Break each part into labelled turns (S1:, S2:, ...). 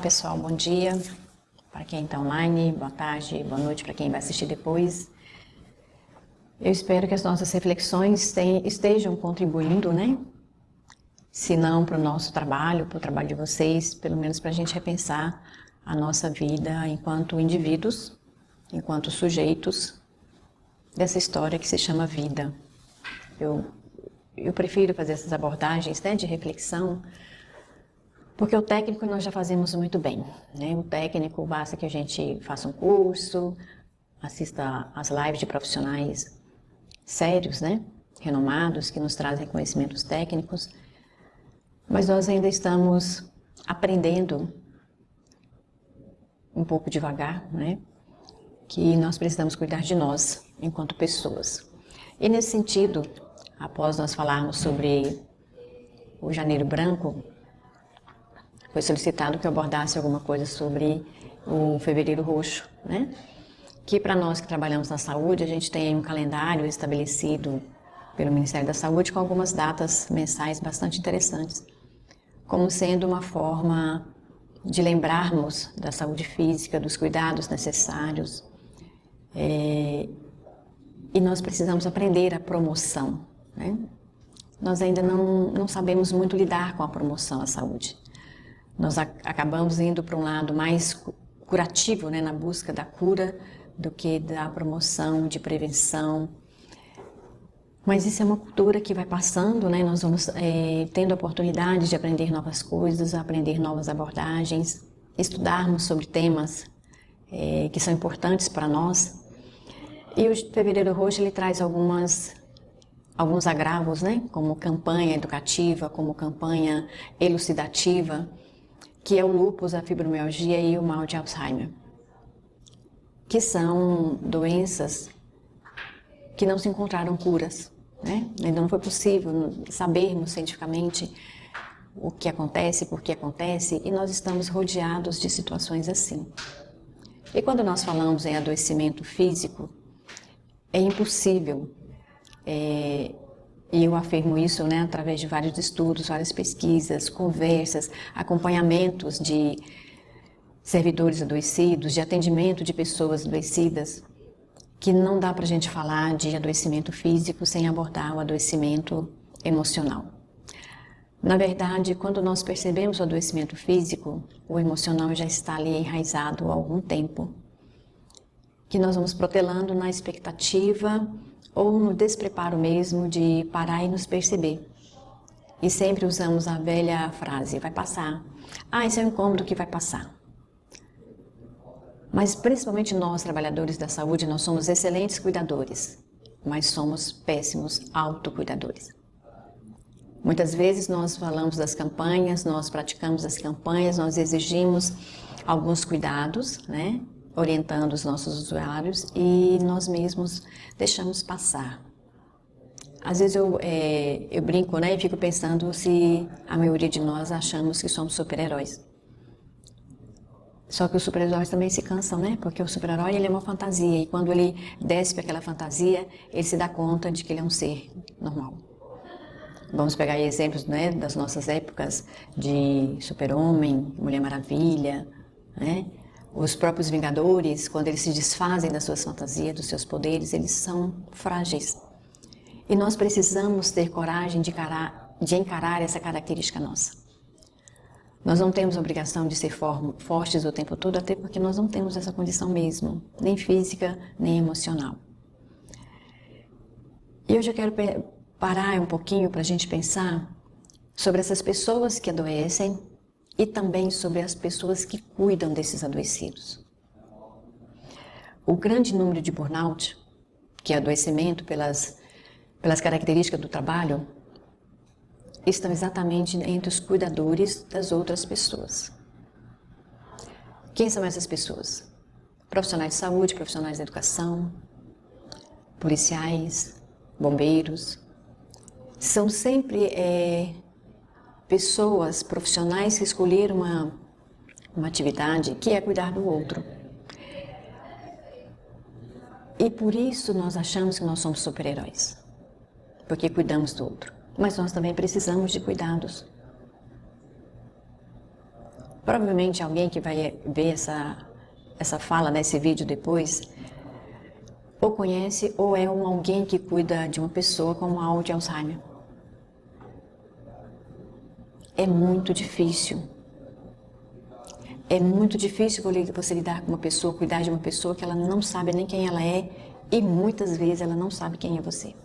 S1: pessoal, bom dia para quem está online, boa tarde, boa noite para quem vai assistir depois. Eu espero que as nossas reflexões estejam contribuindo, né? Se não para o nosso trabalho, para o trabalho de vocês, pelo menos para a gente repensar a nossa vida enquanto indivíduos, enquanto sujeitos dessa história que se chama vida. Eu prefiro fazer essas abordagens, né, de reflexão, porque o técnico nós já fazemos muito bem, né? O técnico basta que a gente faça um curso, assista às lives de profissionais sérios, né? Renomados, que nos trazem conhecimentos técnicos, mas nós ainda estamos aprendendo um pouco devagar, né? Que nós precisamos cuidar de nós enquanto pessoas. E nesse sentido, após nós falarmos sobre o Janeiro Branco, foi solicitado que eu abordasse alguma coisa sobre o Fevereiro Roxo, né? Que para nós que trabalhamos na saúde, a gente tem um calendário estabelecido pelo Ministério da Saúde com algumas datas mensais bastante interessantes, como sendo uma forma de lembrarmos da saúde física, dos cuidados necessários. E nós precisamos aprender a promoção, né? Nós ainda não sabemos muito lidar com a promoção à saúde. Nós acabamos indo para um lado mais curativo, né, na busca da cura, do que da promoção, de prevenção. Mas isso é uma cultura que vai passando, né? Nós vamos tendo a oportunidade de aprender novas coisas, aprender novas abordagens, estudarmos sobre temas que são importantes para nós. E o Fevereiro Roxo, ele traz alguns agravos, né? Como campanha educativa, como campanha elucidativa, que é o lúpus, a fibromialgia e o mal de Alzheimer, que são doenças que não se encontraram curas, né? Ainda não foi possível sabermos cientificamente o que acontece, por que acontece, e nós estamos rodeados de situações assim. E quando nós falamos em adoecimento físico, é impossível, e eu afirmo isso, né, através de vários estudos, várias pesquisas, conversas, acompanhamentos de servidores adoecidos, de atendimento de pessoas adoecidas, que não dá para a gente falar de adoecimento físico sem abordar o adoecimento emocional. Na verdade, quando nós percebemos o adoecimento físico, o emocional já está ali enraizado há algum tempo, que nós vamos protelando na expectativa ou no despreparo mesmo de parar e nos perceber. E sempre usamos a velha frase, vai passar. Ah, esse é um incômodo que vai passar. Mas principalmente nós, trabalhadores da saúde, nós somos excelentes cuidadores, mas somos péssimos autocuidadores. Muitas vezes nós falamos das campanhas, nós praticamos as campanhas, nós exigimos alguns cuidados, né? Orientando os nossos usuários, e nós mesmos deixamos passar. Às vezes eu brinco, né, e fico pensando se a maioria de nós achamos que somos super-heróis. Só que os super-heróis também se cansam, né? Porque o super-herói, ele é uma fantasia, e quando ele desce para aquela fantasia, ele se dá conta de que ele é um ser normal. Vamos pegar aí exemplos, né, das nossas épocas de Super-Homem, Mulher Maravilha, né? Os próprios Vingadores, quando eles se desfazem das suas fantasias, dos seus poderes, eles são frágeis. E nós precisamos ter coragem de encarar essa característica nossa. Nós não temos obrigação de ser fortes o tempo todo, até porque nós não temos essa condição mesmo, nem física, nem emocional. E hoje eu quero parar um pouquinho para a gente pensar sobre essas pessoas que adoecem e também sobre as pessoas que cuidam desses adoecidos. O grande número de burnout, que é adoecimento pelas características do trabalho, estão exatamente entre os cuidadores das outras pessoas. Quem são essas pessoas? Profissionais de saúde, profissionais da educação, policiais, bombeiros. São sempre pessoas profissionais que escolheram uma atividade que é cuidar do outro. E por isso nós achamos que nós somos super-heróis, porque cuidamos do outro. Mas nós também precisamos de cuidados. Provavelmente alguém que vai ver essa fala nesse vídeo depois, ou conhece ou é alguém que cuida de uma pessoa com mal de Alzheimer. É muito difícil. É muito difícil você lidar com uma pessoa, cuidar de uma pessoa que ela não sabe nem quem ela é e muitas vezes ela não sabe quem é você.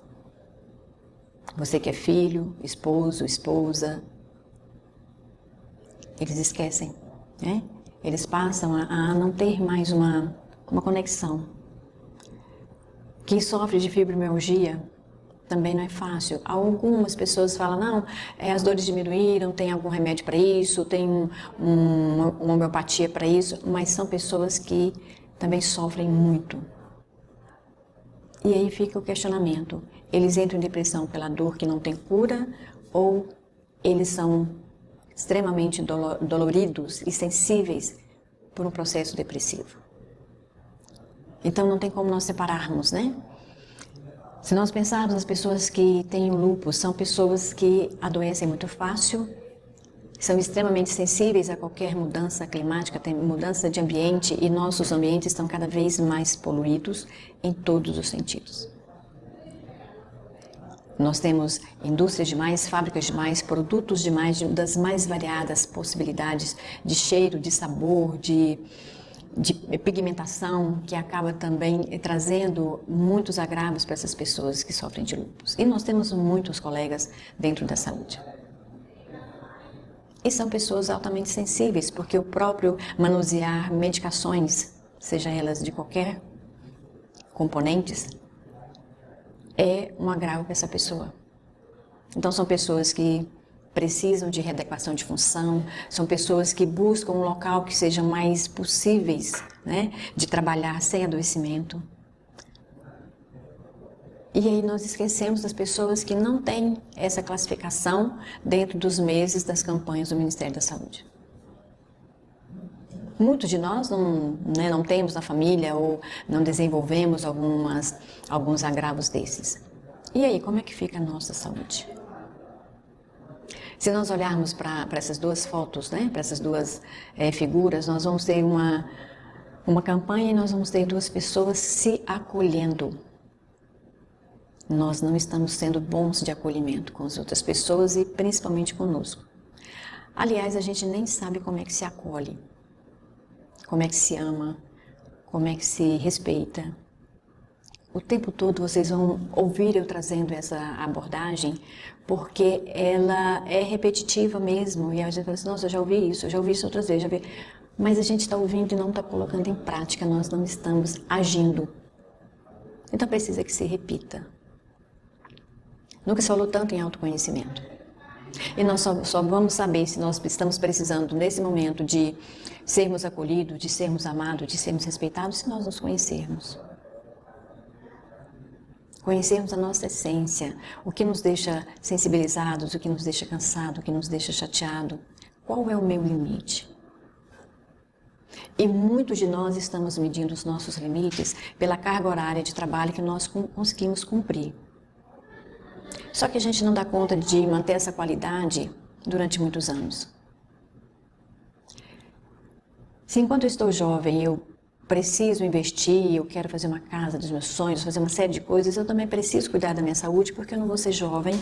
S1: Você que é filho, esposo, esposa, eles esquecem, né? Eles passam a não ter mais uma conexão. Quem sofre de fibromialgia também não é fácil. Algumas pessoas falam, não, as dores diminuíram, tem algum remédio para isso, tem uma homeopatia para isso, mas são pessoas que também sofrem muito. E aí fica o questionamento, eles entram em depressão pela dor que não tem cura ou eles são extremamente doloridos e sensíveis por um processo depressivo? Então não tem como nós separarmos, né? Se nós pensarmos nas pessoas que têm o lúpus, são pessoas que adoecem muito fácil, são extremamente sensíveis a qualquer mudança climática, tem mudança de ambiente e nossos ambientes estão cada vez mais poluídos em todos os sentidos. Nós temos indústrias demais, fábricas demais, produtos demais, das mais variadas possibilidades de cheiro, de sabor, de pigmentação, que acaba também trazendo muitos agravos para essas pessoas que sofrem de lúpus. E nós temos muitos colegas dentro da saúde. E são pessoas altamente sensíveis, porque o próprio manusear medicações, seja elas de qualquer componentes, é um agravo para essa pessoa. Então são pessoas que precisam de readequação de função, são pessoas que buscam um local que seja mais possíveis, né, de trabalhar sem adoecimento. E aí nós esquecemos das pessoas que não têm essa classificação dentro dos meses das campanhas do Ministério da Saúde. Muitos de nós não temos na família ou não desenvolvemos alguns agravos desses. E aí, como é que fica a nossa saúde? Se nós olharmos para essas duas fotos, né, para essas duas figuras, nós vamos ter uma campanha e nós vamos ter duas pessoas se acolhendo. Nós não estamos sendo bons de acolhimento com as outras pessoas e principalmente conosco. Aliás, a gente nem sabe como é que se acolhe, como é que se ama, como é que se respeita. O tempo todo vocês vão ouvir eu trazendo essa abordagem, porque ela é repetitiva mesmo. E a gente fala assim, nossa, eu já ouvi isso outras vezes, já vi. Mas a gente está ouvindo e não está colocando em prática, nós não estamos agindo. Então precisa que se repita. Nunca se falou tanto em autoconhecimento. E nós só vamos saber se nós estamos precisando, nesse momento, de sermos acolhidos, de sermos amados, de sermos respeitados, se nós nos conhecermos. Conhecermos a nossa essência, o que nos deixa sensibilizados, o que nos deixa cansados, o que nos deixa chateado. Qual é o meu limite? E muitos de nós estamos medindo os nossos limites pela carga horária de trabalho que nós conseguimos cumprir. Só que a gente não dá conta de manter essa qualidade durante muitos anos. Se enquanto eu estou jovem eu preciso investir, eu quero fazer uma casa dos meus sonhos, fazer uma série de coisas, eu também preciso cuidar da minha saúde porque eu não vou ser jovem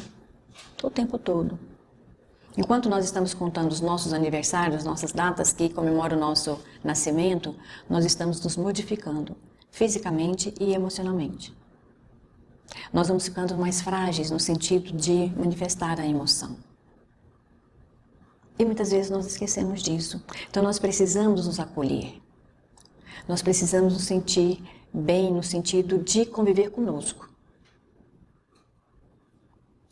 S1: o tempo todo. Enquanto nós estamos contando os nossos aniversários, as nossas datas que comemoram o nosso nascimento, nós estamos nos modificando fisicamente e emocionalmente. Nós vamos ficando mais frágeis no sentido de manifestar a emoção. E muitas vezes nós esquecemos disso. Então nós precisamos nos acolher. Nós precisamos nos sentir bem no sentido de conviver conosco.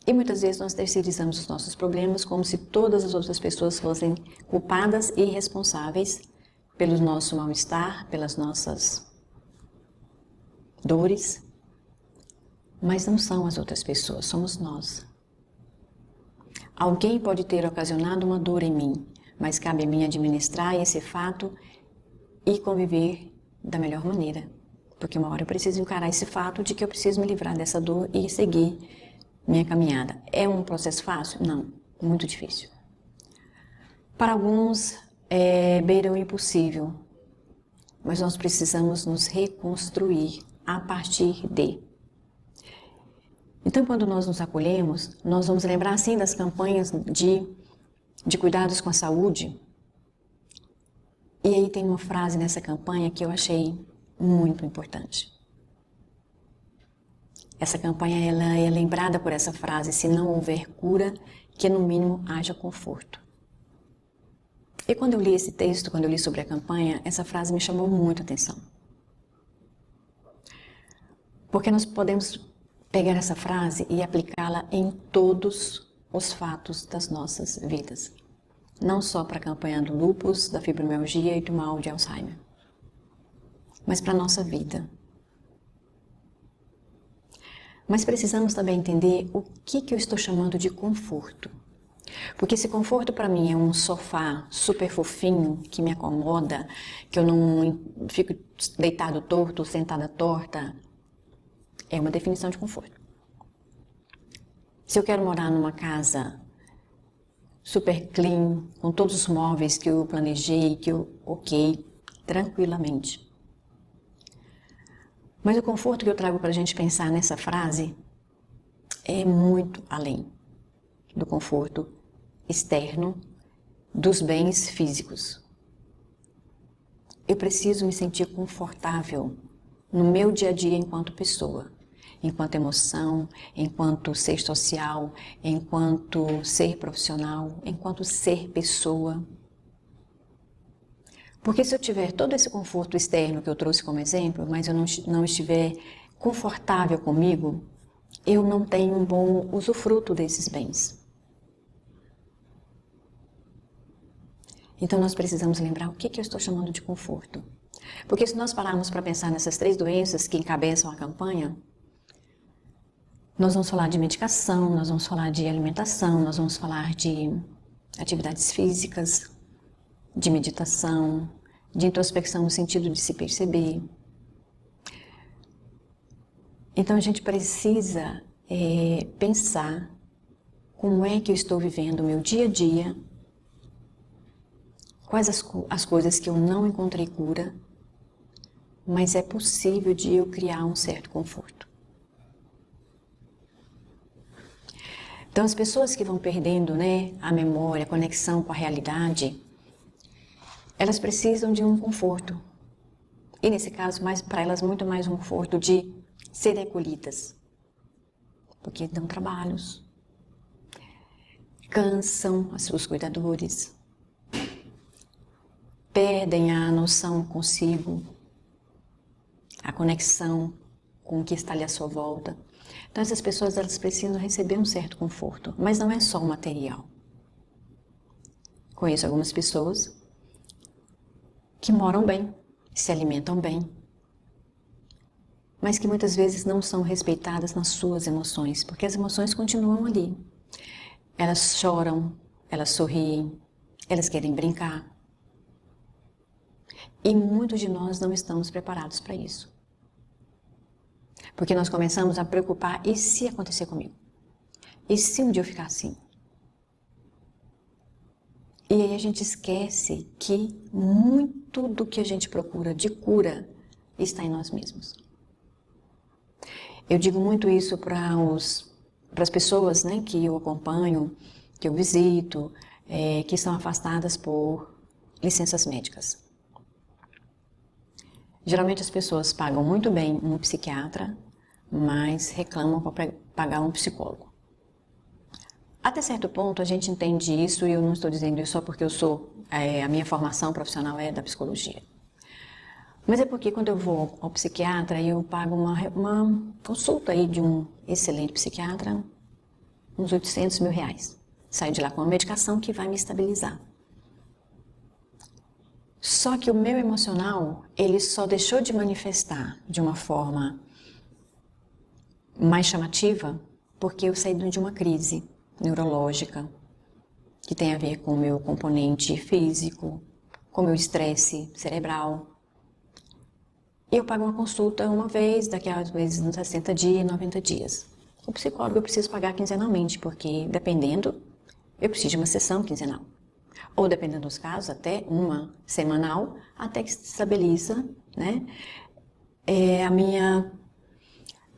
S1: E muitas vezes nós terceirizamos os nossos problemas como se todas as outras pessoas fossem culpadas e responsáveis pelo nosso mal-estar, pelas nossas dores. Mas não são as outras pessoas, somos nós. Alguém pode ter ocasionado uma dor em mim, mas cabe a mim administrar esse fato e conviver da melhor maneira. Porque uma hora eu preciso encarar esse fato de que eu preciso me livrar dessa dor e seguir minha caminhada. É um processo fácil? Não, muito difícil. Para alguns, beira o impossível, mas nós precisamos nos reconstruir a partir de. Então, quando nós nos acolhemos, nós vamos lembrar, sim, das campanhas de cuidados com a saúde. E aí tem uma frase nessa campanha que eu achei muito importante. Essa campanha ela é lembrada por essa frase: se não houver cura, que no mínimo haja conforto. E quando eu li esse texto, quando eu li sobre a campanha, essa frase me chamou muito a atenção. Porque nós podemos pegar essa frase e aplicá-la em todos os fatos das nossas vidas. Não só para a campanha do lúpus, da fibromialgia e do mal de Alzheimer, mas para a nossa vida. Mas precisamos também entender o que eu estou chamando de conforto. Porque se conforto para mim é um sofá super fofinho, que me acomoda, que eu não fico deitado torto, sentada torta, é uma definição de conforto. Se eu quero morar numa casa super clean, com todos os móveis que eu planejei, que eu tranquilamente. Mas o conforto que eu trago para a gente pensar nessa frase é muito além do conforto externo, dos bens físicos. Eu preciso me sentir confortável no meu dia a dia enquanto pessoa, enquanto emoção, enquanto ser social, enquanto ser profissional, enquanto ser pessoa. Porque se eu tiver todo esse conforto externo que eu trouxe como exemplo, mas eu não estiver confortável comigo, eu não tenho um bom usufruto desses bens. Então nós precisamos lembrar o que eu estou chamando de conforto. Porque se nós pararmos para pensar nessas 3 doenças que encabeçam a campanha, nós vamos falar de medicação, nós vamos falar de alimentação, nós vamos falar de atividades físicas, de meditação, de introspecção no sentido de se perceber. Então a gente precisa pensar como é que eu estou vivendo o meu dia a dia, quais as coisas que eu não encontrei cura, mas é possível de eu criar um certo conforto. Então as pessoas que vão perdendo, a memória, a conexão com a realidade, elas precisam de um conforto. E nesse caso, para elas, muito mais um conforto de serem acolhidas. Porque dão trabalhos, cansam os seus cuidadores, perdem a noção consigo, a conexão com o que está ali à sua volta. Então essas pessoas elas precisam receber um certo conforto, mas não é só o material. Conheço algumas pessoas que moram bem, se alimentam bem, mas que muitas vezes não são respeitadas nas suas emoções, porque as emoções continuam ali. Elas choram, elas sorriem, elas querem brincar. E muitos de nós não estamos preparados para isso. Porque nós começamos a preocupar, e se acontecer comigo? E se um dia eu ficar assim? E aí a gente esquece que muito do que a gente procura de cura está em nós mesmos. Eu digo muito isso para as pessoas que eu acompanho, que eu visito, que estão afastadas por licenças médicas. Geralmente as pessoas pagam muito bem um psiquiatra, mas reclamam para pagar um psicólogo. Até certo ponto a gente entende isso, e eu não estou dizendo isso só porque a minha formação profissional é da psicologia. Mas é porque quando eu vou ao psiquiatra e eu pago uma consulta aí de um excelente psiquiatra, uns 800 mil reais. Saio de lá com uma medicação que vai me estabilizar. Só que o meu emocional, ele só deixou de manifestar de uma forma mais chamativa porque eu saí de uma crise neurológica que tem a ver com o meu componente físico, com o meu estresse cerebral. E eu pago uma consulta uma vez, daqui a vezes nos 60 dias, 90 dias. O psicólogo eu preciso pagar quinzenalmente, porque dependendo, eu preciso de uma sessão quinzenal. ou dependendo dos casos, até uma semanal, até que se estabiliza, né, a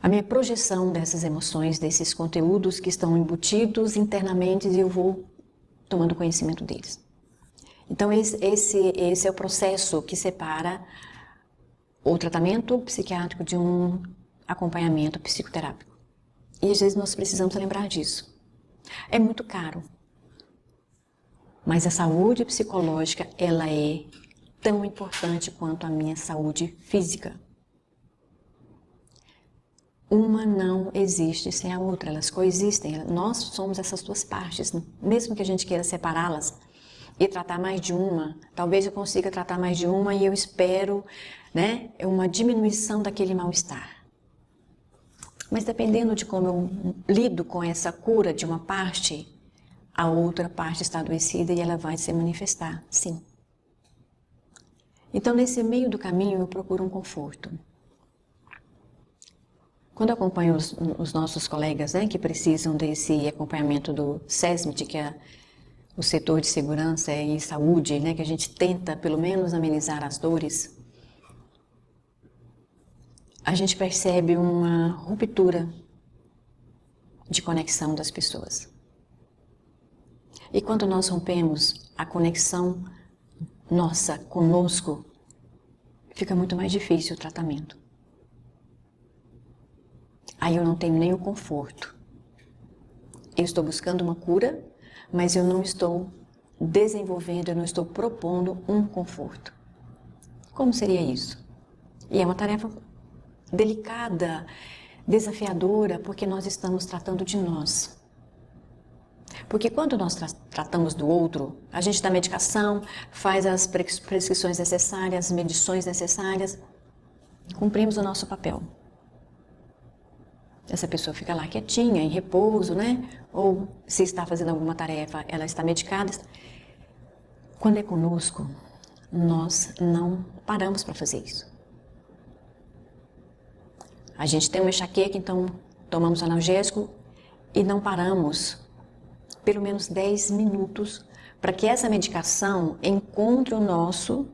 S1: minha projeção dessas emoções, desses conteúdos que estão embutidos internamente e eu vou tomando conhecimento deles. Então esse é o processo que separa o tratamento psiquiátrico de um acompanhamento psicoterápico. E às vezes nós precisamos lembrar disso. É muito caro. Mas a saúde psicológica, ela é tão importante quanto a minha saúde física. Uma não existe sem a outra, elas coexistem. Nós somos essas duas partes, mesmo que a gente queira separá-las e tratar mais de uma, talvez eu consiga tratar mais de uma e eu espero, né, uma diminuição daquele mal-estar. Mas dependendo de como eu lido com essa cura de uma parte, a outra parte está adoecida e ela vai se manifestar, sim. Então, nesse meio do caminho, eu procuro um conforto. Quando eu acompanho os nossos colegas, né, que precisam desse acompanhamento do SESMIT, que é o setor de segurança e saúde, né, que a gente tenta, pelo menos, amenizar as dores, a gente percebe uma ruptura de conexão das pessoas. E quando nós rompemos a conexão nossa conosco, fica muito mais difícil o tratamento. Aí eu não tenho nem o conforto. Eu estou buscando uma cura, mas eu não estou desenvolvendo, eu não estou propondo um conforto. Como seria isso? E é uma tarefa delicada, desafiadora, porque nós estamos tratando de nós. Porque quando nós tratamos do outro, a gente dá medicação, faz as prescrições necessárias, as medições necessárias, cumprimos o nosso papel. Essa pessoa fica lá quietinha, em repouso, né? Ou se está fazendo alguma tarefa, ela está medicada. Quando é conosco, nós não paramos para fazer isso. A gente tem uma enxaqueca, então tomamos analgésico e não paramos pelo menos 10 minutos para que essa medicação encontre o nosso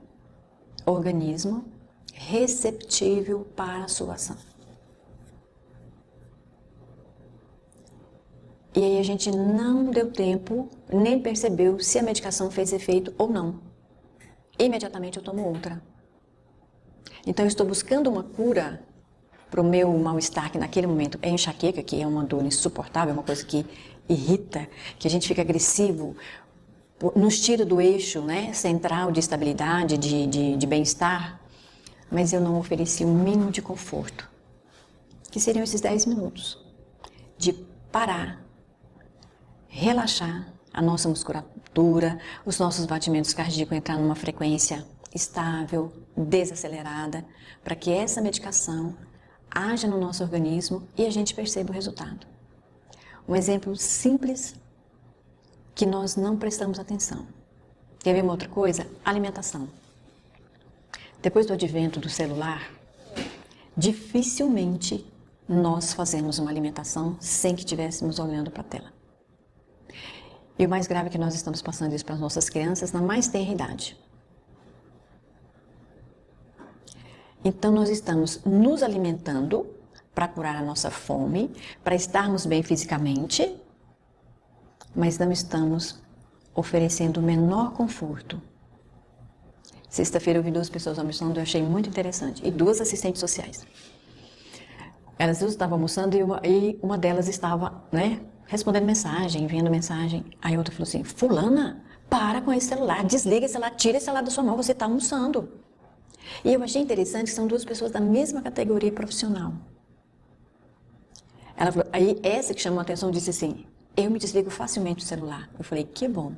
S1: organismo receptível para a sua ação. E aí a gente não deu tempo, nem percebeu se a medicação fez efeito ou não. Imediatamente eu tomo outra. Então eu estou buscando uma cura para o meu mal-estar, que naquele momento é enxaqueca, que é uma dor insuportável, uma coisa que irrita, que a gente fica agressivo, nos tira do eixo, né, central de estabilidade, de bem-estar, mas eu não ofereci um mínimo de conforto, que seriam esses 10 minutos, de parar, relaxar a nossa musculatura, os nossos batimentos cardíacos entrar numa frequência estável, desacelerada, para que essa medicação haja no nosso organismo e a gente perceba o resultado. Um exemplo simples que nós não prestamos atenção. Quer ver uma outra coisa? Alimentação. Depois do advento do celular, dificilmente nós fazemos uma alimentação sem que estivéssemos olhando para a tela. E o mais grave é que nós estamos passando isso para as nossas crianças na mais tenra idade. Então nós estamos nos alimentando para curar a nossa fome, para estarmos bem fisicamente, mas não estamos oferecendo o menor conforto. Sexta-feira eu vi 2 pessoas almoçando, eu achei muito interessante, e 2 assistentes sociais. Elas duas estavam almoçando e uma delas estava, né, respondendo mensagem, enviando mensagem. Aí a outra falou assim: fulana, para com esse celular, desliga esse celular, tira esse celular da sua mão, você está almoçando. E eu achei interessante que são 2 pessoas da mesma categoria profissional. Ela falou, aí essa que chamou a atenção disse assim: eu me desligo facilmente do celular. Eu falei, que bom.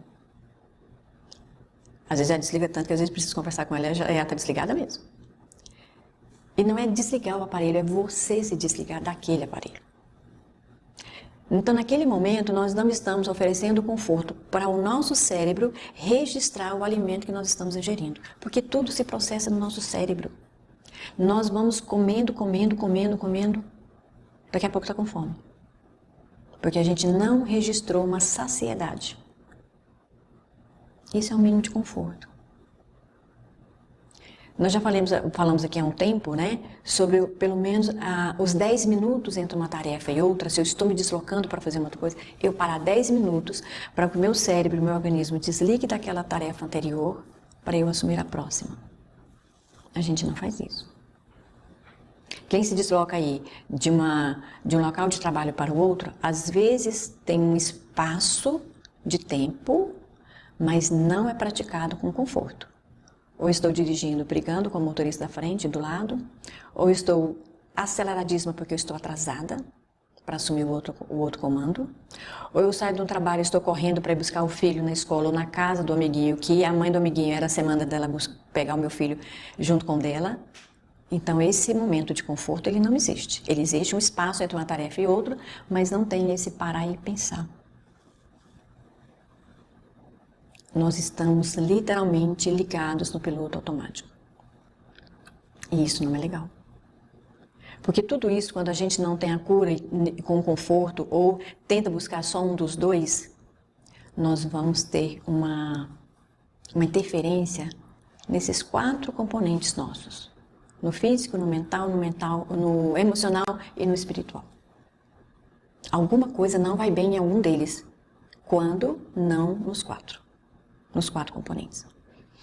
S1: Às vezes ela desliga tanto que às vezes preciso conversar com ela, ela está desligada mesmo. E não é desligar o aparelho, é você se desligar daquele aparelho. Então, naquele momento, nós não estamos oferecendo conforto para o nosso cérebro registrar o alimento que nós estamos ingerindo, porque tudo se processa no nosso cérebro. Nós vamos comendo, daqui a pouco está com fome. Porque a gente não registrou uma saciedade. Isso é o mínimo de conforto. Nós já falamos aqui há um tempo, né, sobre pelo menos os 10 minutos entre uma tarefa e outra. Se eu estou me deslocando para fazer uma outra coisa, eu parar 10 minutos para que o meu cérebro, o meu organismo desligue daquela tarefa anterior para eu assumir a próxima. A gente não faz isso. Quem se desloca aí de um local de trabalho para o outro, às vezes tem um espaço de tempo, mas não é praticado com conforto. Ou estou dirigindo, brigando com o motorista da frente, do lado, ou estou aceleradíssima porque eu estou atrasada para assumir o outro comando, ou eu saio de um trabalho e estou correndo para ir buscar o filho na escola ou na casa do amiguinho, que a mãe do amiguinho era a semana dela pegar o meu filho junto com dela. Então esse momento de conforto, ele não existe. Ele existe um espaço entre uma tarefa e outra, mas não tem esse parar e pensar. Nós estamos literalmente ligados no piloto automático. E isso não é legal. Porque tudo isso, quando a gente não tem a cura com o conforto ou tenta buscar só um dos dois, nós vamos ter uma interferência nesses 4 componentes nossos. No físico, no mental, no emocional e no espiritual. Alguma coisa não vai bem em algum deles, quando não nos 4 componentes.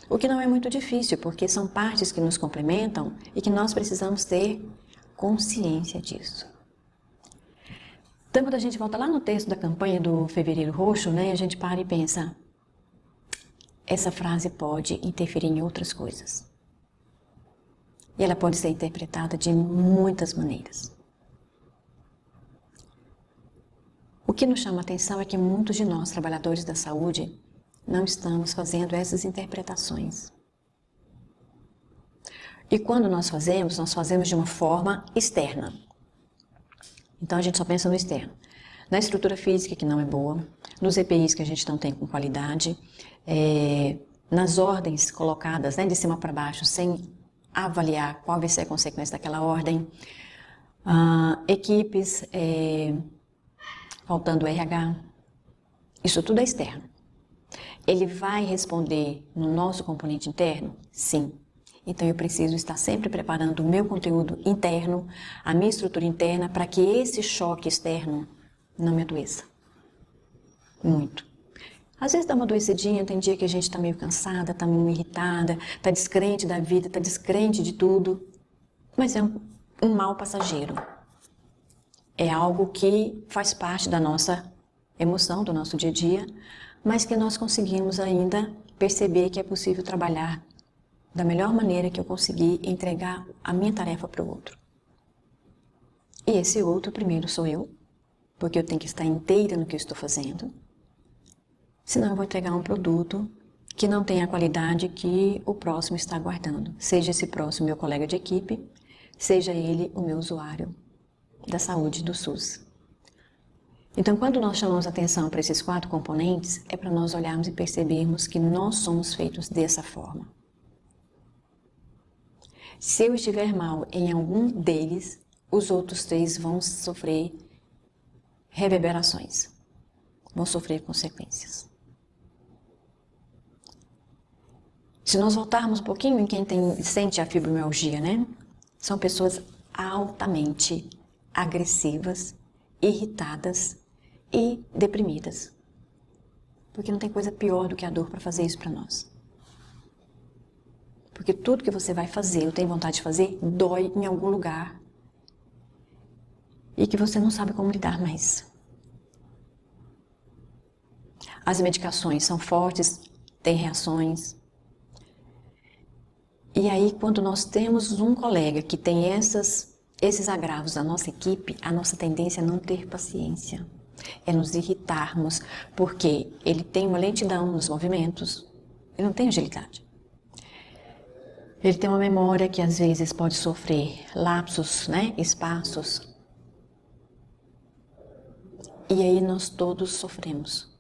S1: O que não é muito difícil, porque são partes que nos complementam e que nós precisamos ter consciência disso. Então, quando a gente volta lá no texto da campanha do Fevereiro Roxo, né, a gente para e pensa, essa frase pode interferir em outras coisas. E ela pode ser interpretada de muitas maneiras. O que nos chama a atenção é que muitos de nós, trabalhadores da saúde, não estamos fazendo essas interpretações. E quando nós fazemos de uma forma externa. Então a gente só pensa no externo. Na estrutura física, que não é boa, nos EPIs que a gente não tem com qualidade, nas ordens colocadas, né, de cima para baixo, sem avaliar qual vai ser a consequência daquela ordem, equipes faltando RH, isso tudo é externo. Ele vai responder no nosso componente interno? Sim. Então eu preciso estar sempre preparando o meu conteúdo interno, a minha estrutura interna, para que esse choque externo não me adoeça. Muito. Às vezes dá uma adoecidinha, tem dia que a gente está meio cansada, está meio irritada, está descrente da vida, está descrente de tudo. Mas é um mal passageiro. É algo que faz parte da nossa emoção, do nosso dia a dia, mas que nós conseguimos ainda perceber que é possível trabalhar da melhor maneira que eu conseguir entregar a minha tarefa para o outro. E esse outro primeiro sou eu, porque eu tenho que estar inteira no que eu estou fazendo, senão eu vou entregar um produto que não tem a qualidade que o próximo está aguardando. Seja esse próximo meu colega de equipe, seja ele o meu usuário da saúde do SUS. Então, quando nós chamamos atenção para esses 4 componentes, é para nós olharmos e percebermos que nós somos feitos dessa forma. Se eu estiver mal em algum deles, os outros 3 vão sofrer reverberações, vão sofrer consequências. Se nós voltarmos um pouquinho em quem sente a fibromialgia, né? São pessoas altamente agressivas, irritadas e deprimidas. Porque não tem coisa pior do que a dor para fazer isso para nós. Porque tudo que você vai fazer, ou tem vontade de fazer, dói em algum lugar. E que você não sabe como lidar mais. As medicações são fortes, têm reações. E aí, quando nós temos um colega que tem esses agravos da nossa equipe, a nossa tendência é não ter paciência. É nos irritarmos, porque ele tem uma lentidão nos movimentos, ele não tem agilidade. Ele tem uma memória que às vezes pode sofrer lapsos, né? Espaços. E aí nós todos sofremos.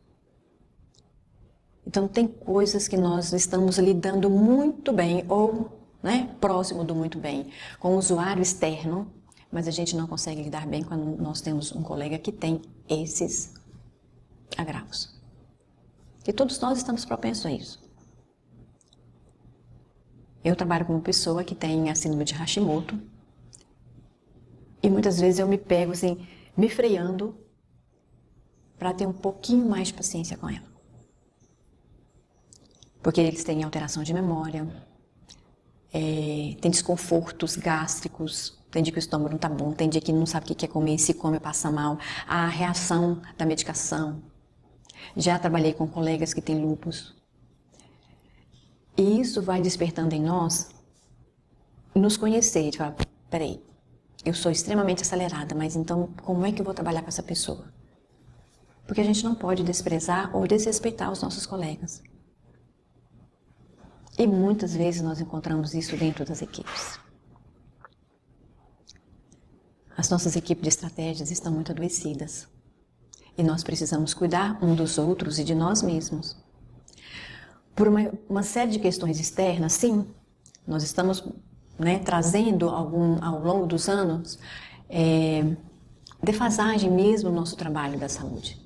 S1: Então tem coisas que nós estamos lidando muito bem, ou próximo do muito bem, com o usuário externo, mas a gente não consegue lidar bem quando nós temos um colega que tem esses agravos. E todos nós estamos propensos a isso. Eu trabalho com uma pessoa que tem a síndrome de Hashimoto e muitas vezes eu me pego assim, me freando para ter um pouquinho mais de paciência com ela. Porque eles têm alteração de memória, tem desconfortos gástricos, tem dia que o estômago não tá bom, tem dia que não sabe o que quer comer, se come passa mal, a reação da medicação. Já trabalhei com colegas que têm lúpus. E isso vai despertando em nós, nos conhecer, de falar, peraí, eu sou extremamente acelerada, mas então como é que eu vou trabalhar com essa pessoa? Porque a gente não pode desprezar ou desrespeitar os nossos colegas. E muitas vezes nós encontramos isso dentro das equipes. As nossas equipes de estratégias estão muito adoecidas. E nós precisamos cuidar um dos outros e de nós mesmos. Por uma série de questões externas, sim, nós estamos trazendo ao longo dos anos defasagem mesmo no nosso trabalho da saúde.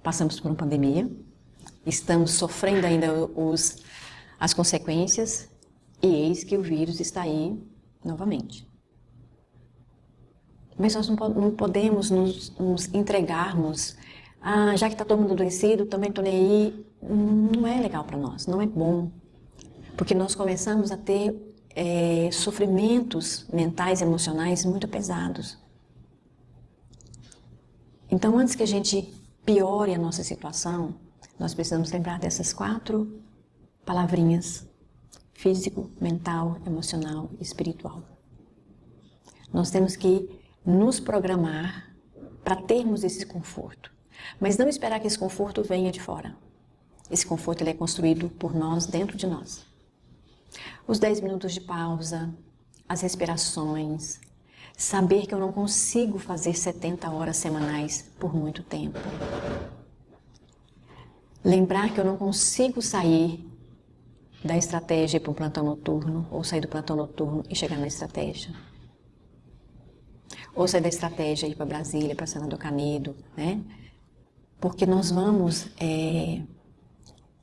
S1: Passamos por uma pandemia, estamos sofrendo ainda as consequências e eis que o vírus está aí novamente. Mas nós não podemos nos entregarmos, já que está todo mundo adoecido, também estou nem aí. Não é legal para nós, não é bom. Porque nós começamos a ter sofrimentos mentais e emocionais muito pesados. Então, antes que a gente piore a nossa situação, nós precisamos lembrar dessas 4 palavrinhas: físico, mental, emocional e espiritual. Nós temos que nos programar para termos esse conforto, mas não esperar que esse conforto venha de fora. Esse conforto ele é construído por nós, dentro de nós. Os 10 minutos de pausa, as respirações, saber que eu não consigo fazer 70 horas semanais por muito tempo. Lembrar que eu não consigo sair da estratégia para o plantão noturno, ou sair do plantão noturno e chegar na estratégia. Ou sair da estratégia e ir para Brasília, para Senador Canedo, né? Porque nós vamos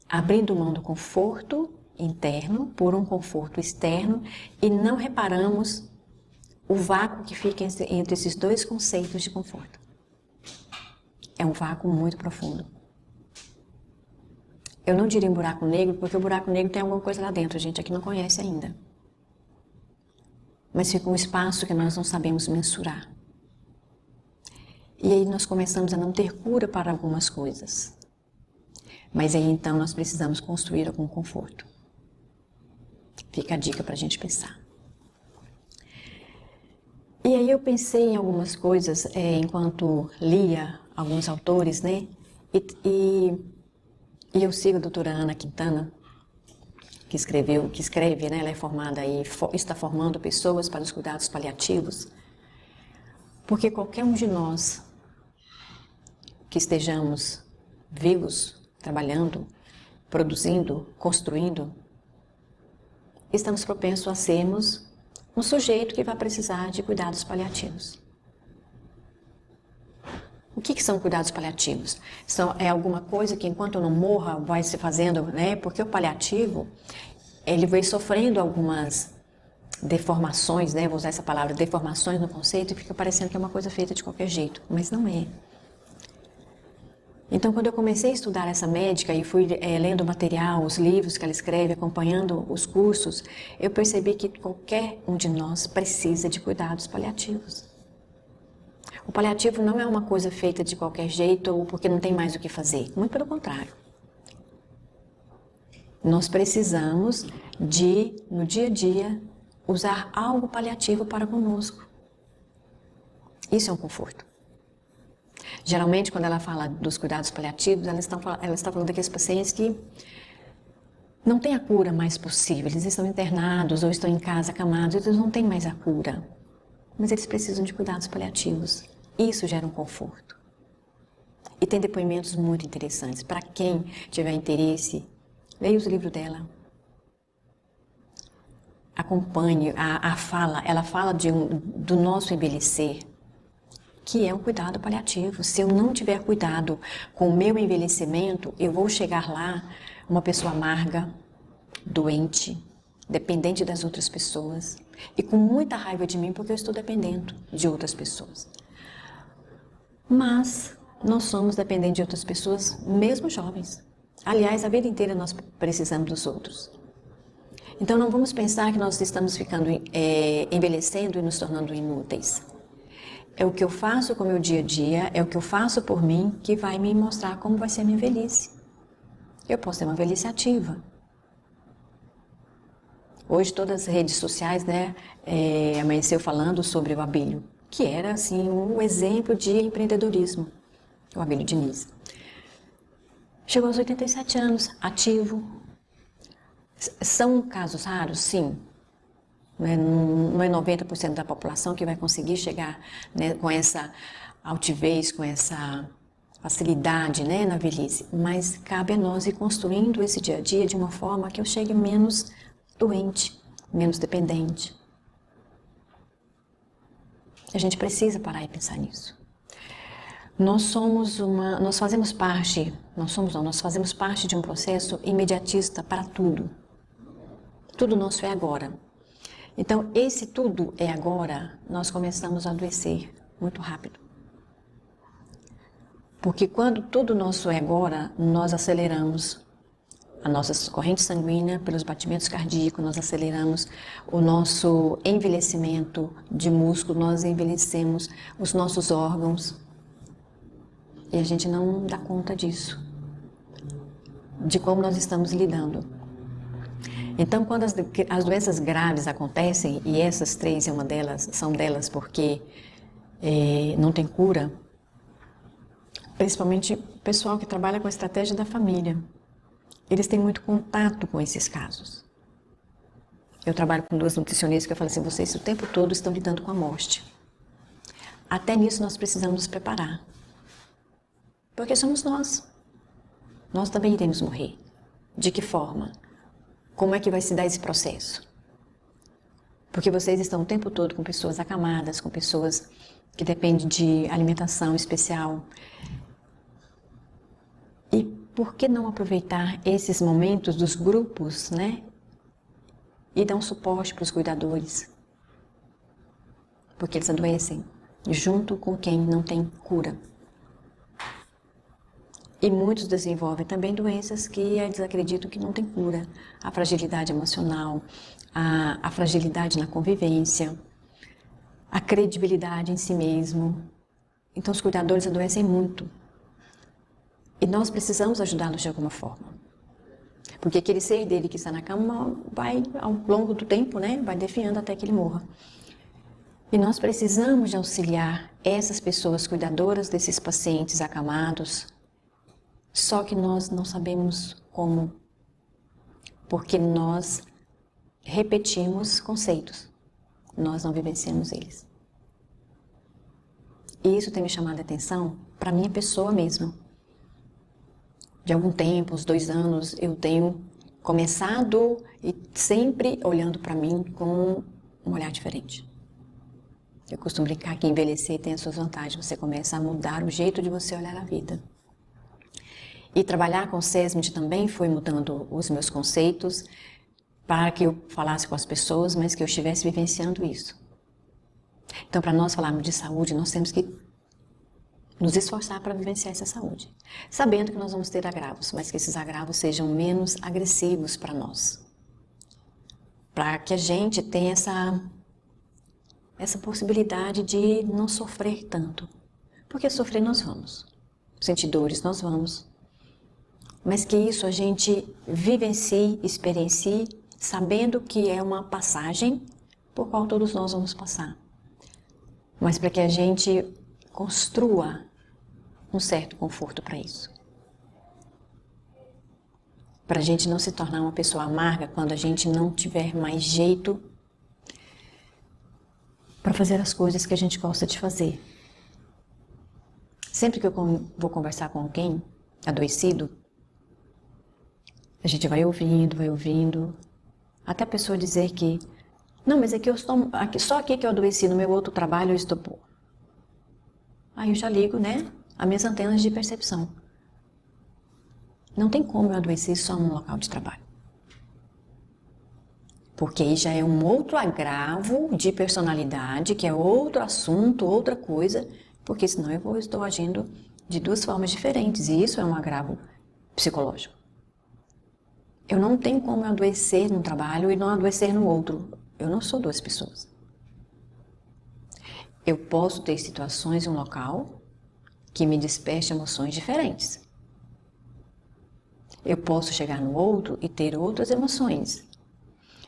S1: abrindo mão do conforto interno por um conforto externo e não reparamos o vácuo que fica entre esses 2 conceitos de conforto. É um vácuo muito profundo. Eu não diria um buraco negro, porque o buraco negro tem alguma coisa lá dentro, a gente aqui não conhece ainda. Mas fica um espaço que nós não sabemos mensurar. E aí nós começamos a não ter cura para algumas coisas. Mas aí então nós precisamos construir algum conforto. Fica a dica para a gente pensar. E aí eu pensei em algumas coisas enquanto lia alguns autores, né? E eu sigo a doutora Ana Quintana, que escreve, né? Ela é formada e está formando pessoas para os cuidados paliativos. Porque qualquer um de nós que estejamos vivos, trabalhando, produzindo, construindo, estamos propensos a sermos um sujeito que vai precisar de cuidados paliativos. O que são cuidados paliativos? É alguma coisa que enquanto eu não morra vai se fazendo, né? Porque o paliativo, ele vai sofrendo algumas deformações, né? Vou usar essa palavra, deformações no conceito, e fica parecendo que é uma coisa feita de qualquer jeito, mas não é. Então, quando eu comecei a estudar essa médica e fui lendo o material, os livros que ela escreve, acompanhando os cursos, eu percebi que qualquer um de nós precisa de cuidados paliativos. O paliativo não é uma coisa feita de qualquer jeito ou porque não tem mais o que fazer. Muito pelo contrário. Nós precisamos de, no dia a dia, usar algo paliativo para conosco. Isso é um conforto. Geralmente, quando ela fala dos cuidados paliativos, ela está falando daqueles pacientes que não têm a cura mais possível. Eles estão internados ou estão em casa acamados, eles não têm mais a cura. Mas eles precisam de cuidados paliativos. Isso gera um conforto. E tem depoimentos muito interessantes. Para quem tiver interesse, leia os livros dela. Acompanhe a fala. Ela fala do nosso envelhecer, que é um cuidado paliativo. Se eu não tiver cuidado com o meu envelhecimento, eu vou chegar lá uma pessoa amarga, doente, dependente das outras pessoas e com muita raiva de mim porque eu estou dependendo de outras pessoas. Mas nós somos dependentes de outras pessoas, mesmo jovens. Aliás, a vida inteira nós precisamos dos outros. Então não vamos pensar que nós estamos ficando envelhecendo e nos tornando inúteis. É o que eu faço com o meu dia a dia, é o que eu faço por mim que vai me mostrar como vai ser a minha velhice. Eu posso ter uma velhice ativa. Hoje todas as redes sociais, amanheceu falando sobre o Abílio, que era assim um exemplo de empreendedorismo, o Abílio Diniz. Chegou aos 87 anos, ativo. São casos raros, sim. Não é 90% da população que vai conseguir chegar, né, com essa altivez, com essa facilidade, né, na velhice. Mas cabe a nós ir construindo esse dia a dia de uma forma que eu chegue menos doente, menos dependente. A gente precisa parar e pensar nisso. Nós fazemos parte de um processo imediatista para tudo. Tudo nosso é agora. Então, esse tudo é agora, nós começamos a adoecer muito rápido. Porque quando tudo nosso é agora, nós aceleramos a nossa corrente sanguínea pelos batimentos cardíacos, nós aceleramos o nosso envelhecimento de músculo, nós envelhecemos os nossos órgãos. E a gente não dá conta disso, de como nós estamos lidando. Então, quando as doenças graves acontecem, e essas três são delas porque não tem cura, principalmente o pessoal que trabalha com a estratégia da família, eles têm muito contato com esses casos. Eu trabalho com 2 nutricionistas que eu falo assim, vocês o tempo todo estão lidando com a morte. Até nisso nós precisamos nos preparar. Porque somos nós. Nós também iremos morrer. De que forma? Como é que vai se dar esse processo? Porque vocês estão o tempo todo com pessoas acamadas, com pessoas que dependem de alimentação especial. E por que não aproveitar esses momentos dos grupos, né? E dar um suporte para os cuidadores? Porque eles adoecem junto com quem não tem cura. E muitos desenvolvem também doenças que eles acreditam que não tem cura. A fragilidade emocional, a fragilidade na convivência, a credibilidade em si mesmo. Então os cuidadores adoecem muito. E nós precisamos ajudá-los de alguma forma. Porque aquele ser dele que está na cama vai, ao longo do tempo, né, vai definhando até que ele morra. E nós precisamos de auxiliar essas pessoas cuidadoras desses pacientes acamados. Só que nós não sabemos como, porque nós repetimos conceitos, nós não vivenciamos eles. E isso tem me chamado a atenção para a minha pessoa mesma. De algum tempo, uns 2 anos, eu tenho começado e sempre olhando para mim com um olhar diferente. Eu costumo brincar que envelhecer tem as suas vantagens, você começa a mudar o jeito de você olhar a vida. E trabalhar com o SESMID também foi mudando os meus conceitos para que eu falasse com as pessoas, mas que eu estivesse vivenciando isso. Então, para nós falarmos de saúde, nós temos que nos esforçar para vivenciar essa saúde. Sabendo que nós vamos ter agravos, mas que esses agravos sejam menos agressivos para nós. Para que a gente tenha essa possibilidade de não sofrer tanto. Porque sofrer nós vamos. Sentir dores nós vamos. Mas que isso a gente vivencie, experiencie, sabendo que é uma passagem por qual todos nós vamos passar. Mas para que a gente construa um certo conforto para isso. Para a gente não se tornar uma pessoa amarga quando a gente não tiver mais jeito para fazer as coisas que a gente gosta de fazer. Sempre que eu vou conversar com alguém adoecido, a gente vai ouvindo, até a pessoa dizer que não, mas é que eu estou só aqui que eu adoeci, no meu outro trabalho eu estou... Aí eu já ligo, né, as minhas antenas de percepção. Não tem como eu adoecer só num local de trabalho. Porque aí já é um outro agravo de personalidade, que é outro assunto, outra coisa, porque senão estou agindo de duas formas diferentes, e isso é um agravo psicológico. Eu não tenho como adoecer num trabalho e não adoecer no outro. Eu não sou duas pessoas. Eu posso ter situações em um local que me desperte emoções diferentes. Eu posso chegar no outro e ter outras emoções.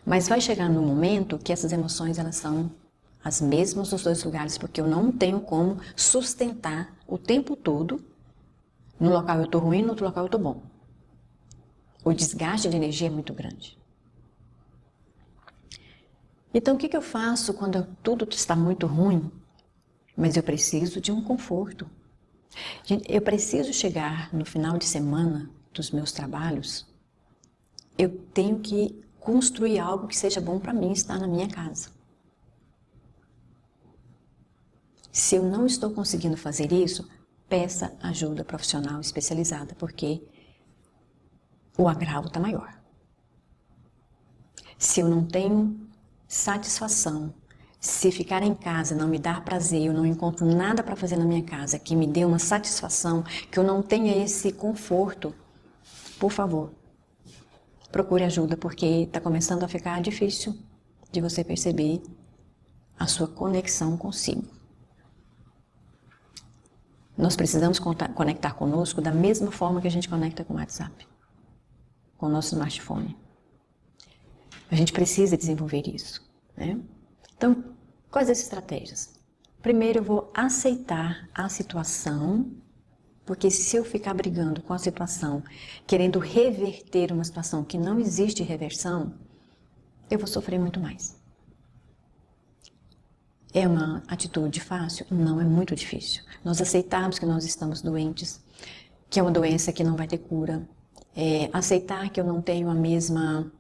S1: Mas vai chegar no momento que essas emoções elas são as mesmas nos dois lugares, porque eu não tenho como sustentar o tempo todo. No local eu estou ruim, no outro local eu estou bom. O desgaste de energia é muito grande. Então o que eu faço quando tudo está muito ruim, mas eu preciso de um conforto? Gente, eu preciso chegar no final de semana dos meus trabalhos, eu tenho que construir algo que seja bom para mim estar na minha casa. Se eu não estou conseguindo fazer isso, peça ajuda profissional especializada, porque o agravo está maior. Se eu não tenho satisfação, se ficar em casa não me dar prazer, eu não encontro nada para fazer na minha casa que me dê uma satisfação, que eu não tenha esse conforto, por favor, procure ajuda, porque está começando a ficar difícil de você perceber a sua conexão consigo. Nós precisamos conectar conosco da mesma forma que a gente conecta com o WhatsApp, com o nosso smartphone. A gente precisa desenvolver isso, né? Então, quais as estratégias? Primeiro, eu vou aceitar a situação, porque se eu ficar brigando com a situação, querendo reverter uma situação que não existe reversão, eu vou sofrer muito mais. É uma atitude fácil? Não, é muito difícil. Nós aceitarmos que nós estamos doentes, que é uma doença que não vai ter cura, aceitar que eu não tenho a mesma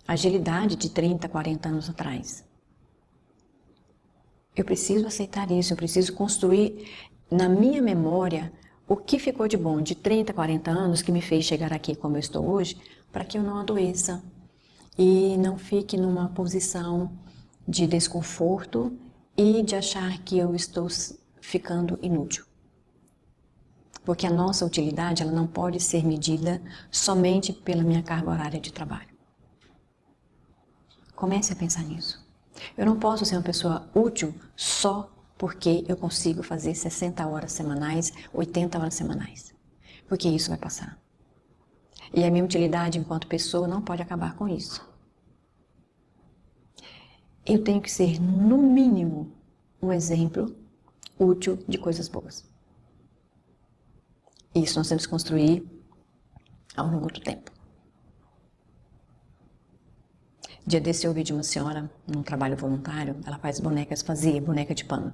S1: agilidade de 30, 40 anos atrás. Eu preciso aceitar isso, eu preciso construir na minha memória o que ficou de bom de 30, 40 anos que me fez chegar aqui como eu estou hoje, para que eu não adoeça e não fique numa posição de desconforto e de achar que eu estou ficando inútil. Porque a nossa utilidade ela não pode ser medida somente pela minha carga horária de trabalho. Comece a pensar nisso. Eu não posso ser uma pessoa útil só porque eu consigo fazer 60 horas semanais, 80 horas semanais. Porque isso vai passar. E a minha utilidade enquanto pessoa não pode acabar com isso. Eu tenho que ser, no mínimo, um exemplo útil de coisas boas. Isso nós temos que construir ao longo do tempo. Dia desse eu ouvi de uma senhora, num trabalho voluntário, ela fazia boneca de pano.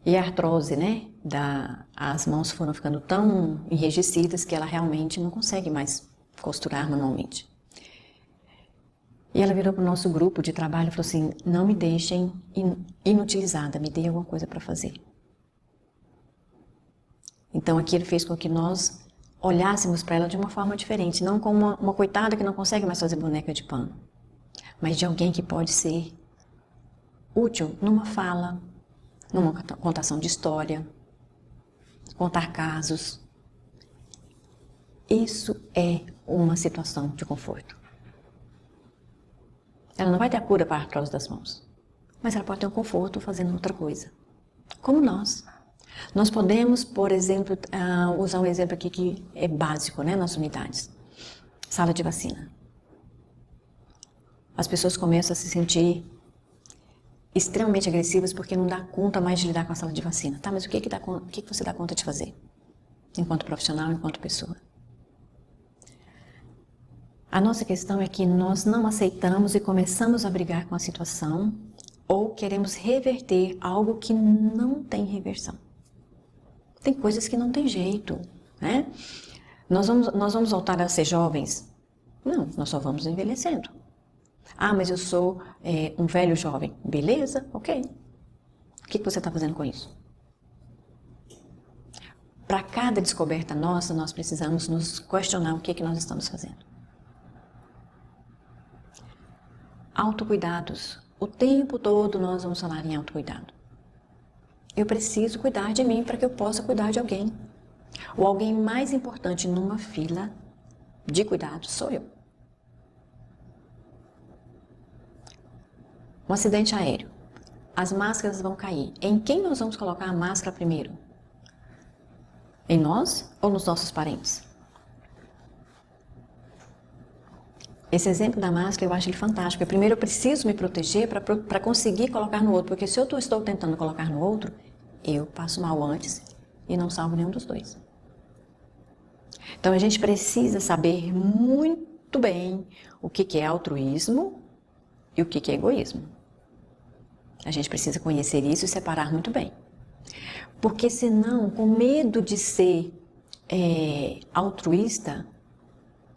S1: E a artrose, né, as mãos foram ficando tão enrijecidas que ela realmente não consegue mais costurar manualmente. E ela virou para o nosso grupo de trabalho e falou assim, não me deixem inutilizada, me deem alguma coisa para fazer. Então aquilo fez com que nós olhássemos para ela de uma forma diferente, não como uma coitada que não consegue mais fazer boneca de pano, mas de alguém que pode ser útil numa fala, numa contação de história, contar casos. Isso é uma situação de conforto. Ela não vai ter a cura para a artrose das mãos, mas ela pode ter um conforto fazendo outra coisa. Como nós. Nós podemos, por exemplo, usar um exemplo aqui que é básico, né, nas unidades. Sala de vacina. As pessoas começam a se sentir extremamente agressivas porque não dá conta mais de lidar com a sala de vacina. Tá, mas o que você dá conta de fazer? Enquanto profissional, enquanto pessoa. A nossa questão é que nós não aceitamos e começamos a brigar com a situação ou queremos reverter algo que não tem reversão. Tem coisas que não tem jeito, né? Nós vamos voltar a ser jovens? Não, nós só vamos envelhecendo. Ah, mas eu sou um velho jovem. Beleza, ok. O que você está fazendo com isso? Para cada descoberta nossa, nós precisamos nos questionar o que nós estamos fazendo. autocuidados. O tempo todo nós vamos falar em autocuidado. Eu preciso cuidar de mim para que eu possa cuidar de alguém. O alguém mais importante numa fila de cuidados sou eu. Um acidente aéreo. As máscaras vão cair. Em quem nós vamos colocar a máscara primeiro? Em nós ou nos nossos parentes? Esse exemplo da máscara eu acho ele fantástico. Porque primeiro eu preciso me proteger para conseguir colocar no outro. Porque se eu estou tentando colocar no outro, eu passo mal antes e não salvo nenhum dos dois. Então a gente precisa saber muito bem o que é altruísmo e o que é egoísmo. A gente precisa conhecer isso e separar muito bem. Porque senão, com medo de ser altruísta,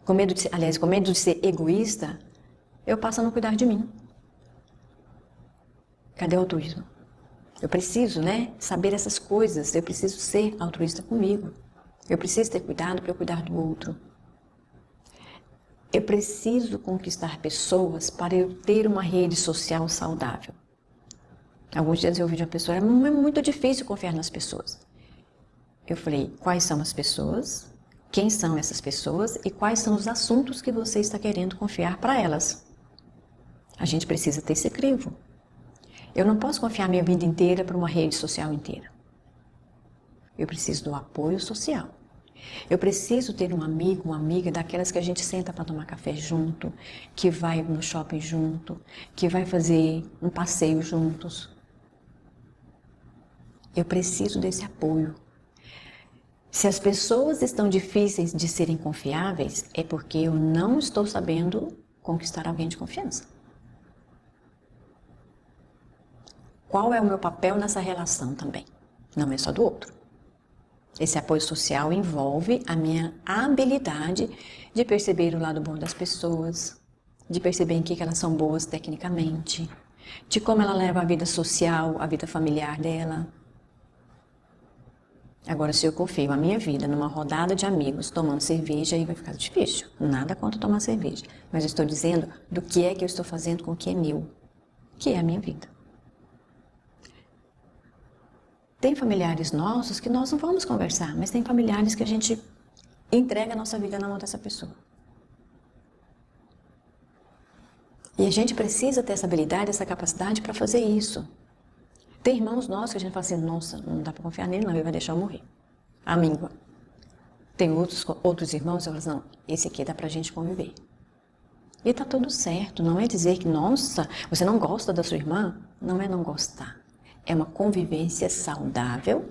S1: com medo de ser egoísta, eu passo a não cuidar de mim. Cadê o altruísmo? Eu preciso, saber essas coisas. Eu preciso ser altruísta comigo. Eu preciso ter cuidado para eu cuidar do outro. Eu preciso conquistar pessoas para eu ter uma rede social saudável. Alguns dias eu ouvi de uma pessoa, é muito difícil confiar nas pessoas. Eu falei, quais são as pessoas? Quem são essas pessoas? E quais são os assuntos que você está querendo confiar para elas? A gente precisa ter esse crivo. Eu não posso confiar minha vida inteira para uma rede social inteira. Eu preciso do apoio social. Eu preciso ter um amigo, uma amiga daquelas que a gente senta para tomar café junto, que vai no shopping junto, que vai fazer um passeio juntos. Eu preciso desse apoio. Se as pessoas estão difíceis de serem confiáveis, é porque eu não estou sabendo conquistar alguém de confiança. Qual é o meu papel nessa relação também? Não é só do outro. Esse apoio social envolve a minha habilidade de perceber o lado bom das pessoas, de perceber em que elas são boas tecnicamente, de como ela leva a vida social, a vida familiar dela. Agora, se eu confio a minha vida numa rodada de amigos tomando cerveja, aí vai ficar difícil. Nada contra tomar cerveja. Mas eu estou dizendo do que é que eu estou fazendo com o que é meu, que é a minha vida. Tem familiares nossos que nós não vamos conversar, mas tem familiares que a gente entrega a nossa vida na mão dessa pessoa. E a gente precisa ter essa habilidade, essa capacidade para fazer isso. Tem irmãos nossos que a gente fala assim, nossa, não dá para confiar nele, não, ele vai deixar eu morrer. Amíngua. Tem outros irmãos que falam assim, não, esse aqui dá pra gente conviver. E tá tudo certo, não é dizer que, nossa, você não gosta da sua irmã? Não é não gostar. É uma convivência saudável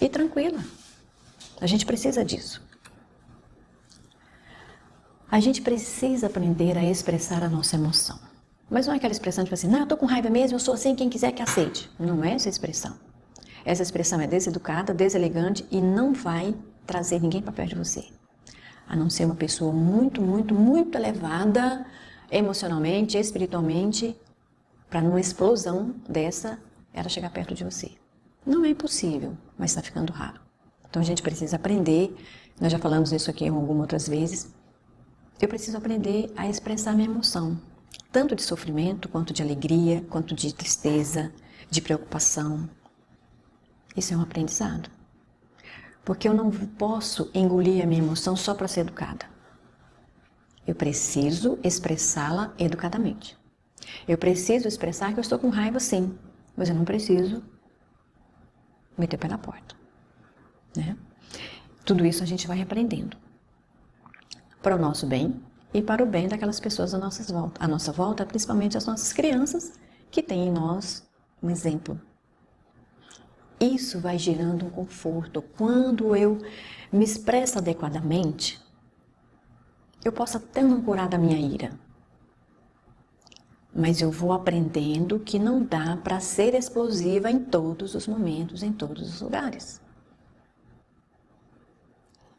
S1: e tranquila. A gente precisa disso. A gente precisa aprender a expressar a nossa emoção. Mas não é aquela expressão de assim, não, eu tô com raiva mesmo, eu sou assim, quem quiser que aceite. Não é essa expressão. Essa expressão é deseducada, deselegante e não vai trazer ninguém para perto de você. A não ser uma pessoa muito, muito, muito elevada emocionalmente, espiritualmente, para numa explosão dessa, ela chegar perto de você. Não é impossível, mas está ficando raro. Então a gente precisa aprender, nós já falamos isso aqui algumas outras vezes, eu preciso aprender a expressar minha emoção. Tanto de sofrimento, quanto de alegria, quanto de tristeza, de preocupação. Isso é um aprendizado. Porque eu não posso engolir a minha emoção só para ser educada. Eu preciso expressá-la educadamente. Eu preciso expressar que eu estou com raiva sim, mas eu não preciso meter o pé na porta. Tudo isso a gente vai aprendendo. Para o nosso bem e para o bem daquelas pessoas à nossa volta, principalmente as nossas crianças, que têm em nós um exemplo. Isso vai gerando um conforto. Quando eu me expresso adequadamente, eu posso até não curar da minha ira, mas eu vou aprendendo que não dá para ser explosiva em todos os momentos, em todos os lugares.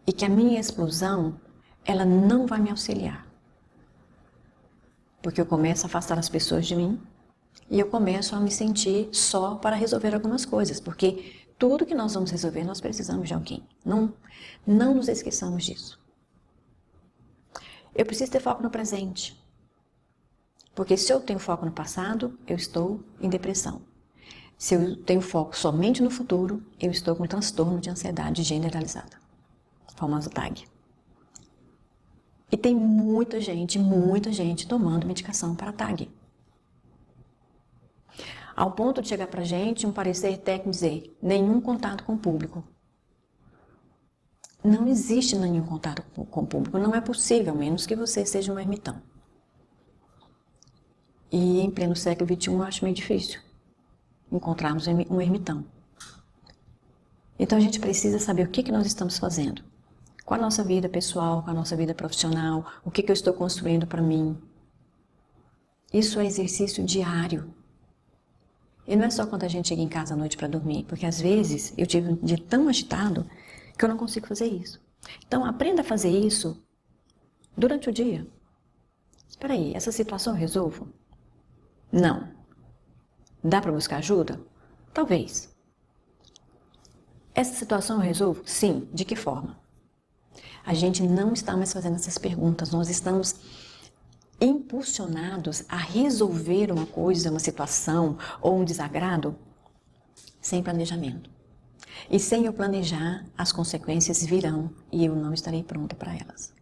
S1: E que a minha explosão, ela não vai me auxiliar. Porque eu começo a afastar as pessoas de mim e eu começo a me sentir só para resolver algumas coisas. Porque tudo que nós vamos resolver, nós precisamos de alguém. Não nos esqueçamos disso. Eu preciso ter foco no presente. Porque se eu tenho foco no passado, eu estou em depressão. Se eu tenho foco somente no futuro, eu estou com transtorno de ansiedade generalizada, famoso TAG. E tem muita gente tomando medicação para TAG. Ao ponto de chegar pra gente um parecer técnico dizer, nenhum contato com o público. Não existe nenhum contato com o público, não é possível, a menos que você seja um ermitão. E em pleno século XXI eu acho meio difícil encontrarmos um ermitão. Então a gente precisa saber o que nós estamos fazendo. Com a nossa vida pessoal, com a nossa vida profissional, o que eu estou construindo para mim. Isso é exercício diário. E não é só quando a gente chega em casa à noite para dormir, porque às vezes eu tive um dia tão agitado que eu não consigo fazer isso. Então aprenda a fazer isso durante o dia. Espera aí, essa situação eu resolvo? Não. Dá para buscar ajuda? Talvez. Essa situação eu resolvo? Sim. De que forma? A gente não está mais fazendo essas perguntas, nós estamos impulsionados a resolver uma coisa, uma situação ou um desagrado sem planejamento. E sem eu planejar, as consequências virão e eu não estarei pronta para elas.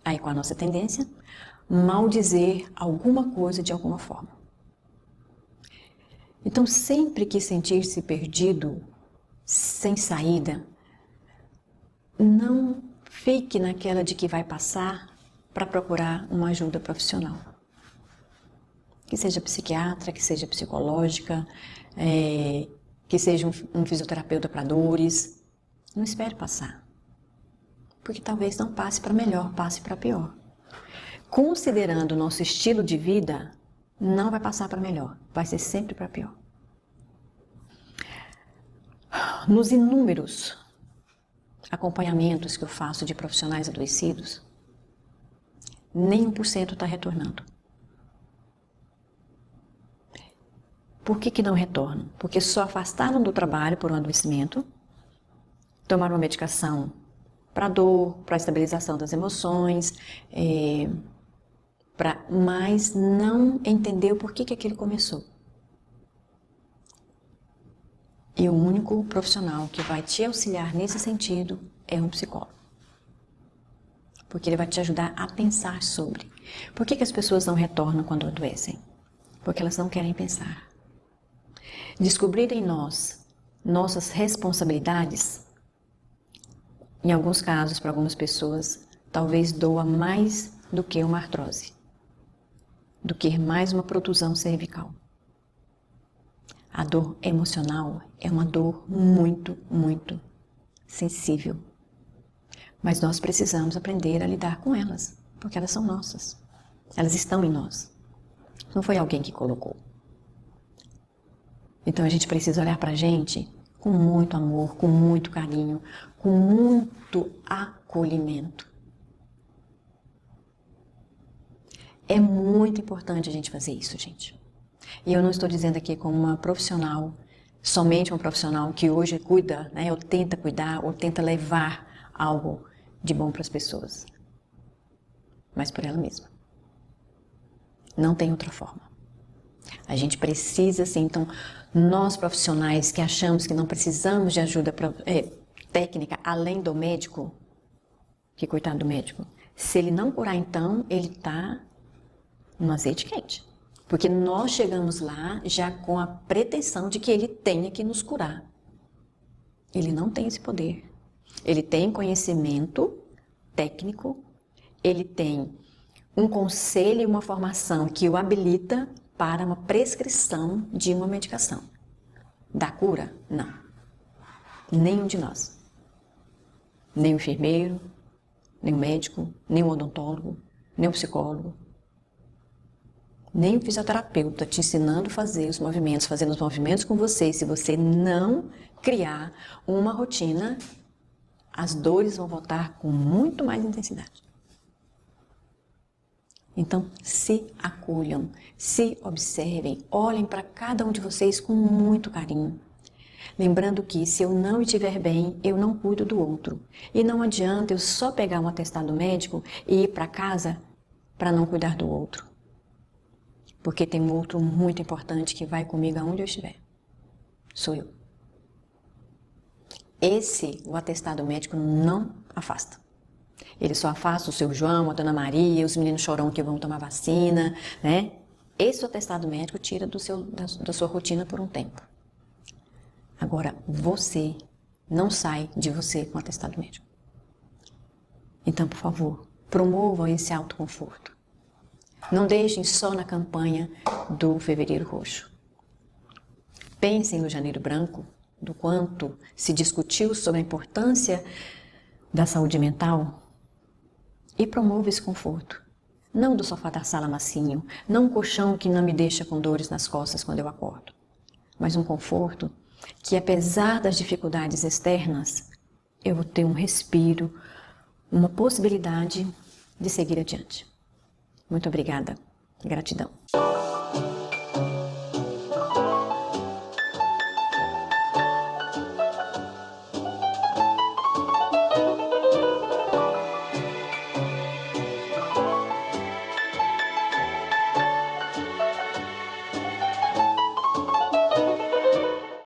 S1: Aí qual a nossa tendência? Maldizer alguma coisa de alguma forma. Então sempre que sentir-se perdido, sem saída, não fique naquela de que vai passar para procurar uma ajuda profissional. Que seja psiquiatra, que seja psicológica, que seja um fisioterapeuta para dores. Não espere passar. Porque talvez não passe para melhor, passe para pior. Considerando o nosso estilo de vida, não vai passar para melhor, vai ser sempre para pior. Nos inúmeros acompanhamentos que eu faço de profissionais adoecidos, nem 1% está retornando. Por que não retornam? Porque só afastaram do trabalho por um adoecimento, tomaram uma medicação para dor, para estabilização das emoções, mas não entendeu por que aquilo começou. E o único profissional que vai te auxiliar nesse sentido é um psicólogo. Porque ele vai te ajudar a pensar sobre. Por que as pessoas não retornam quando adoecem? Porque elas não querem pensar. Descobrir em nós nossas responsabilidades, em alguns casos, para algumas pessoas, talvez doa mais do que uma artrose, do que mais uma protusão cervical. A dor emocional é uma dor muito, muito sensível. Mas nós precisamos aprender a lidar com elas, porque elas são nossas. Elas estão em nós. Não foi alguém que colocou. Então a gente precisa olhar para a gente com muito amor, com muito carinho, com muito acolhimento. É muito importante a gente fazer isso, gente. E eu não estou dizendo aqui como uma profissional, somente uma profissional que hoje cuida, ou tenta cuidar, ou tenta levar algo de bom para as pessoas. Mas por ela mesma. Não tem outra forma. A gente precisa, sim, então, nós profissionais que achamos que não precisamos de ajuda técnica, além do médico, que coitado do médico, se ele não curar então, ele está no azeite quente. Porque nós chegamos lá já com a pretensão de que ele tenha que nos curar. Ele não tem esse poder. Ele tem conhecimento técnico, ele tem um conselho e uma formação que o habilita para uma prescrição de uma medicação. Da cura? Não. Nenhum de nós. Nem o enfermeiro, nem o médico, nem o odontólogo, nem o psicólogo. Nem o fisioterapeuta te ensinando a fazer os movimentos, fazendo os movimentos com você. Se você não criar uma rotina, as dores vão voltar com muito mais intensidade. Então, se acolham, se observem, olhem para cada um de vocês com muito carinho. Lembrando que se eu não estiver bem, eu não cuido do outro. E não adianta eu só pegar um atestado médico e ir para casa para não cuidar do outro. Porque tem um outro muito importante que vai comigo aonde eu estiver. Sou eu. Esse, o atestado médico não afasta. Ele só afasta o seu João, a Dona Maria, os meninos chorão que vão tomar vacina, né? Esse atestado médico tira da sua rotina por um tempo. Agora, você não sai de você com o atestado médico. Então, por favor, promovam esse autoconforto. Não deixem só na campanha do Fevereiro Roxo. Pensem no Janeiro Branco, do quanto se discutiu sobre a importância da saúde mental, e promova esse conforto. Não do sofá da sala macio, não um colchão que não me deixa com dores nas costas quando eu acordo, mas um conforto que, apesar das dificuldades externas, eu vou ter um respiro, uma possibilidade de seguir adiante. Muito obrigada. Gratidão.